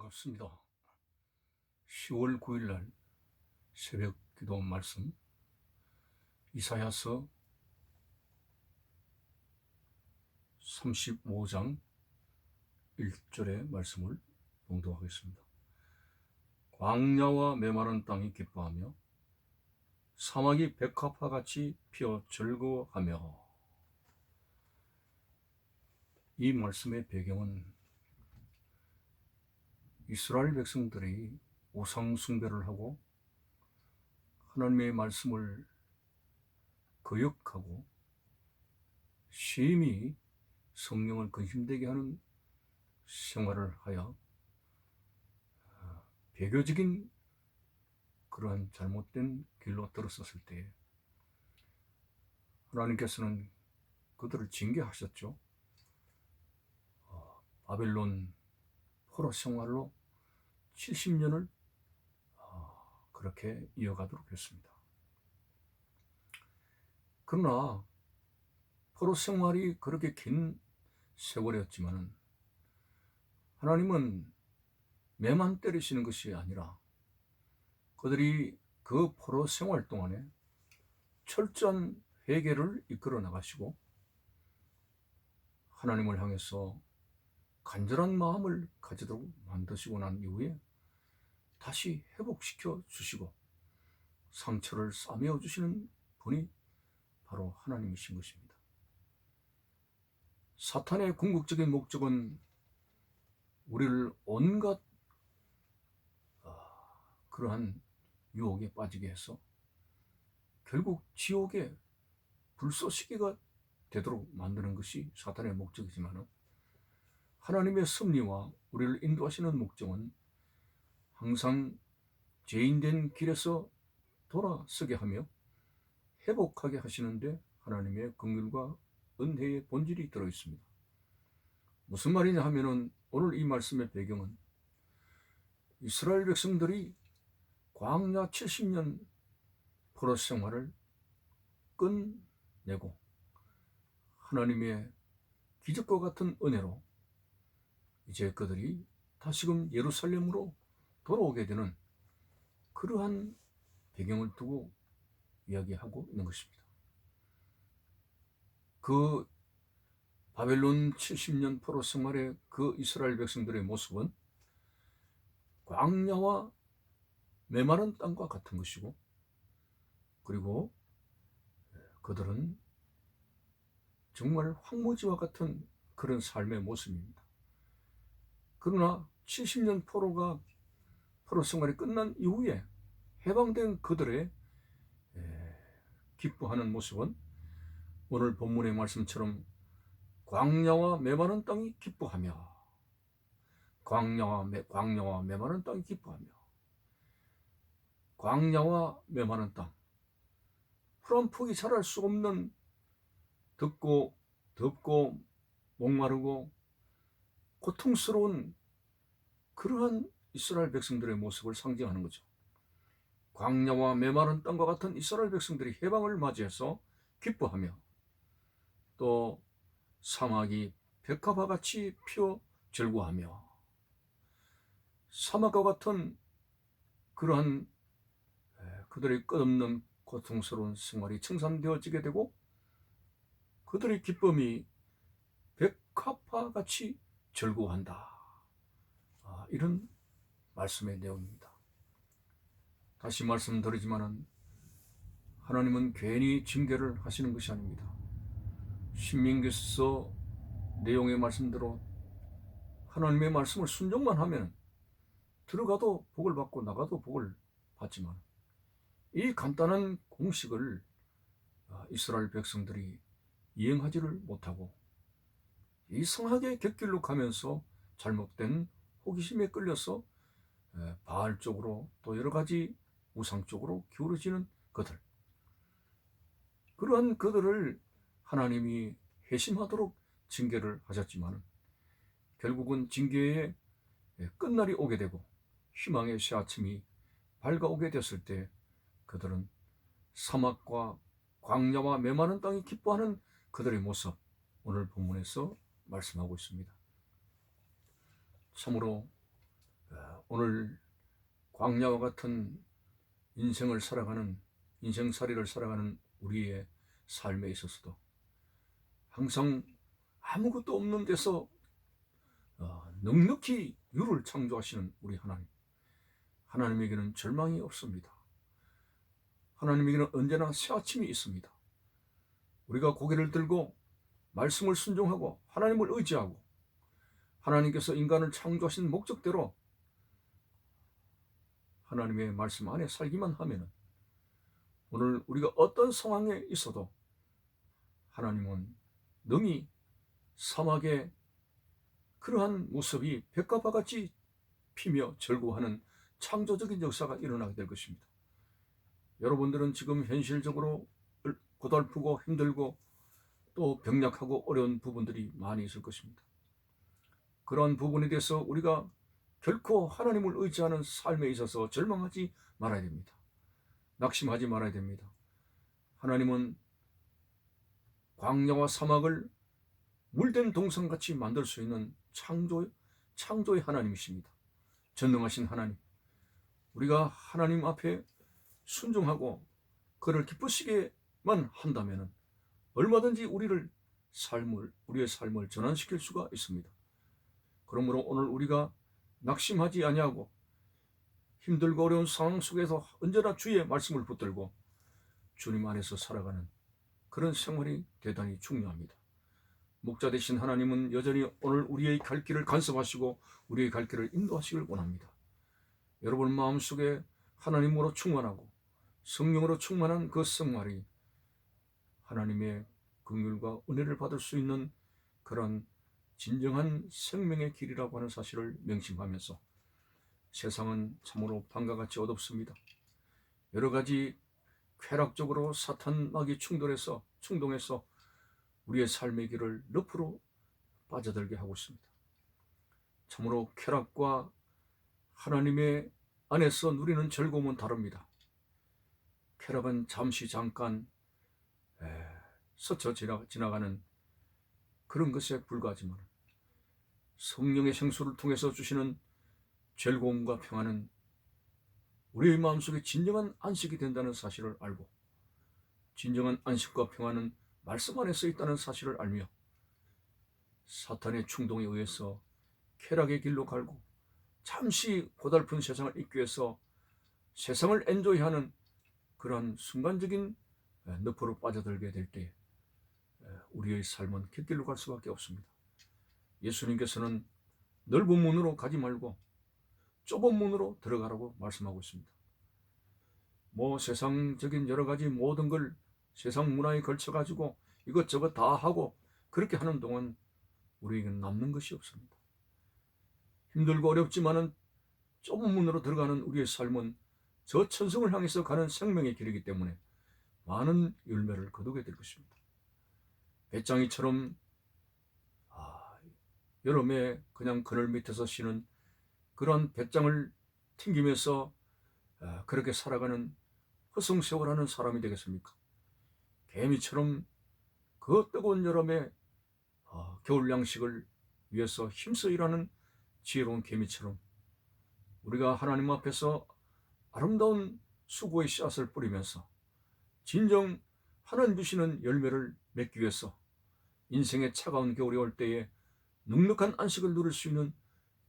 반갑습니다. 10월 9일 날 새벽 기도 말씀 이사야서 35장 1절의 말씀을 봉독하겠습니다. 광야와 메마른 땅이 기뻐하며 사막이 백합화같이 피어 즐거워하며. 이 말씀의 배경은 이스라엘 백성들이 우상 숭배를 하고 하나님의 말씀을 거역하고 심히 성령을 근심되게 하는 생활을 하여 배교적인 그러한 잘못된 길로 들어섰을 때 하나님께서는 그들을 징계하셨죠. 바벨론 포로 생활로 70년을 그렇게 이어가도록 했습니다. 그러나 포로 생활이 그렇게 긴 세월이었지만 하나님은 매만 때리시는 것이 아니라 그들이 그 포로 생활 동안에 철저한 회개를 이끌어 나가시고 하나님을 향해서 간절한 마음을 가지도록 만드시고 난 이후에 다시 회복시켜 주시고 상처를 싸매어 주시는 분이 바로 하나님이신 것입니다. 사탄의 궁극적인 목적은 우리를 온갖 그러한 유혹에 빠지게 해서 결국 지옥의 불쏘시개가 되도록 만드는 것이 사탄의 목적이지만 하나님의 섭리와 우리를 인도하시는 목적은 항상 죄인된 길에서 돌아서게 하며 회복하게 하시는데 하나님의 긍휼과 은혜의 본질이 들어있습니다. 무슨 말이냐 하면은 오늘 이 말씀의 배경은 이스라엘 백성들이 광야 70년 포로 생활을 끝내고 하나님의 기적과 같은 은혜로 이제 그들이 다시금 예루살렘으로 돌아오게 되는 그러한 배경을 두고 이야기하고 있는 것입니다. 그 바벨론 70년 포로 생활의 그 이스라엘 백성들의 모습은 광야와 메마른 땅과 같은 것이고, 그리고 그들은 정말 황무지와 같은 그런 삶의 모습입니다. 그러나 70년 포로 생활이 끝난 이후에 해방된 그들의 기뻐하는 모습은 오늘 본문의 말씀처럼 광야와 메마른 땅이 기뻐하며, 광야와 메마른 땅이 기뻐하며, 광야와 메마른 땅, 풀 한 폭이 자랄 수 없는 덥고 목마르고 고통스러운 그러한 이스라엘 백성들의 모습을 상징하는 거죠. 광야와 메마른 땅과 같은 이스라엘 백성들이 해방을 맞이해서 기뻐하며, 또 사막이 백합화같이 피어 절구하며, 사막과 같은 그러한 그들의 끝없는 고통스러운 생활이 청산되어지게 되고 그들의 기쁨이 백합화같이 절구한다. 이런 말씀의 내용입니다. 다시 말씀드리지만은 하나님은 괜히 징계를 하시는 것이 아닙니다. 신명기서 내용의 말씀대로 하나님의 말씀을 순종만 하면 들어가도 복을 받고 나가도 복을 받지만 이 간단한 공식을 이스라엘 백성들이 이행하지를 못하고 이상하게 곁길로 가면서 잘못된 호기심에 끌려서 바알 쪽으로 또 여러 가지 우상 쪽으로 기울어지는 그들, 그러한 그들을 하나님이 회심하도록 징계를 하셨지만 결국은 징계의 끝날이 오게 되고 희망의 새아침이 밝아오게 됐을 때 그들은 사막과 광야와 메마른 땅이 기뻐하는 그들의 모습, 오늘 본문에서 말씀하고 있습니다. 참으로 오늘 광야와 같은 인생살이를 살아가는 우리의 삶에 있어서도 항상 아무것도 없는 데서 넉넉히 유를 창조하시는 우리 하나님에게는 절망이 없습니다. 하나님에게는 언제나 새 아침이 있습니다. 우리가 고개를 들고 말씀을 순종하고 하나님을 의지하고 하나님께서 인간을 창조하신 목적대로 하나님의 말씀 안에 살기만 하면 오늘 우리가 어떤 상황에 있어도 하나님은 능히 사막의 그러한 모습이 벽과 바같이 피며 절구하는 창조적인 역사가 일어나게 될 것입니다. 여러분들은 지금 현실적으로 고달프고 힘들고 또 병약하고 어려운 부분들이 많이 있을 것입니다. 그런 부분에 대해서 우리가 결코 하나님을 의지하는 삶에 있어서 절망하지 말아야 됩니다. 낙심하지 말아야 됩니다. 하나님은 광야와 사막을 물된 동산같이 만들 수 있는 창조의 하나님이십니다. 전능하신 하나님. 우리가 하나님 앞에 순종하고 그를 기쁘시게만 한다면 얼마든지 우리의 삶을 전환시킬 수가 있습니다. 그러므로 오늘 우리가 낙심하지 아니하고 힘들고 어려운 상황 속에서 언제나 주의 말씀을 붙들고 주님 안에서 살아가는 그런 생활이 대단히 중요합니다. 목자 되신 하나님은 여전히 오늘 우리의 갈 길을 간섭하시고 우리의 갈 길을 인도하시길 원합니다. 여러분 마음속에 하나님으로 충만하고 성령으로 충만한 그 생활이 하나님의 긍휼과 은혜를 받을 수 있는 그런 진정한 생명의 길이라고 하는 사실을 명심하면서 세상은 참으로 밤과 같이 어둡습니다. 여러 가지 쾌락적으로 사탄막이 충동해서 우리의 삶의 길을 늪으로 빠져들게 하고 있습니다. 참으로 쾌락과 하나님의 안에서 누리는 즐거움은 다릅니다. 쾌락은 잠깐 스쳐 지나가는 그런 것에 불과하지만 성령의 생수를 통해서 주시는 즐거움과 평안은 우리의 마음속에 진정한 안식이 된다는 사실을 알고 진정한 안식과 평안은 말씀 안에 있다는 사실을 알며 사탄의 충동에 의해서 쾌락의 길로 갈고 잠시 고달픈 세상을 잊기 위해서 세상을 엔조이하는 그러한 순간적인 늪으로 빠져들게 될 때 우리의 삶은 길 갈 수밖에 없습니다. 예수님께서는 넓은 문으로 가지 말고 좁은 문으로 들어가라고 말씀하고 있습니다. 세상적인 여러 가지 모든 걸 세상 문화에 걸쳐가지고 이것저것 다 하고 그렇게 하는 동안 우리에게는 남는 것이 없습니다. 힘들고 어렵지만은 좁은 문으로 들어가는 우리의 삶은 저 천성을 향해서 가는 생명의 길이기 때문에 많은 열매를 거두게 될 것입니다. 배짱이처럼 여름에 그냥 그늘 밑에서 쉬는 그런 배짱을 튕기면서 그렇게 살아가는 허송세월하는 사람이 되겠습니까? 개미처럼 그 뜨거운 여름에 겨울 양식을 위해서 힘써 일하는 지혜로운 개미처럼 우리가 하나님 앞에서 아름다운 수고의 씨앗을 뿌리면서 진정 하나님 주시는 열매를 맺기 위해서 인생의 차가운 겨울이 올 때에 눅눅한 안식을 누릴 수 있는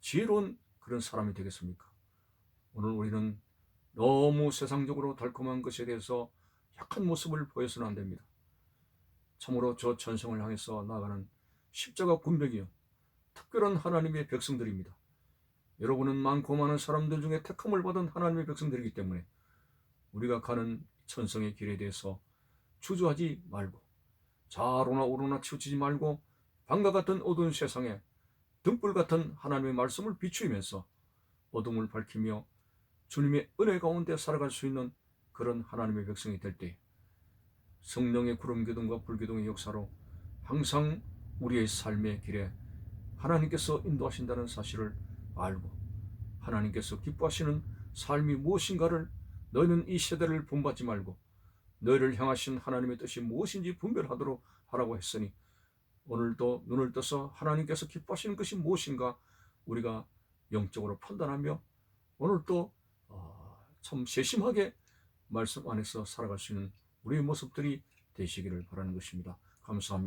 지혜로운 그런 사람이 되겠습니까? 오늘 우리는 너무 세상적으로 달콤한 것에 대해서 약한 모습을 보여서는 안 됩니다. 참으로 저 천성을 향해서 나아가는 십자가 군병이요 특별한 하나님의 백성들입니다. 여러분은 많고 많은 사람들 중에 택함을 받은 하나님의 백성들이기 때문에 우리가 가는 천성의 길에 대해서 주저하지 말고 좌로나 우로나 치우치지 말고 밤과 같은 어두운 세상에 등불 같은 하나님의 말씀을 비추면서 어둠을 밝히며 주님의 은혜 가운데 살아갈 수 있는 그런 하나님의 백성이 될 때 성령의 구름기둥과 불기둥의 역사로 항상 우리의 삶의 길에 하나님께서 인도하신다는 사실을 알고 하나님께서 기뻐하시는 삶이 무엇인가를 너희는 이 세대를 본받지 말고 너희를 향하신 하나님의 뜻이 무엇인지 분별하도록 하라고 했으니 오늘도 눈을 떠서 하나님께서 기뻐하시는 것이 무엇인가 우리가 영적으로 판단하며 오늘 또 참 세심하게 말씀 안에서 살아갈 수 있는 우리의 모습들이 되시기를 바라는 것입니다. 감사합니다.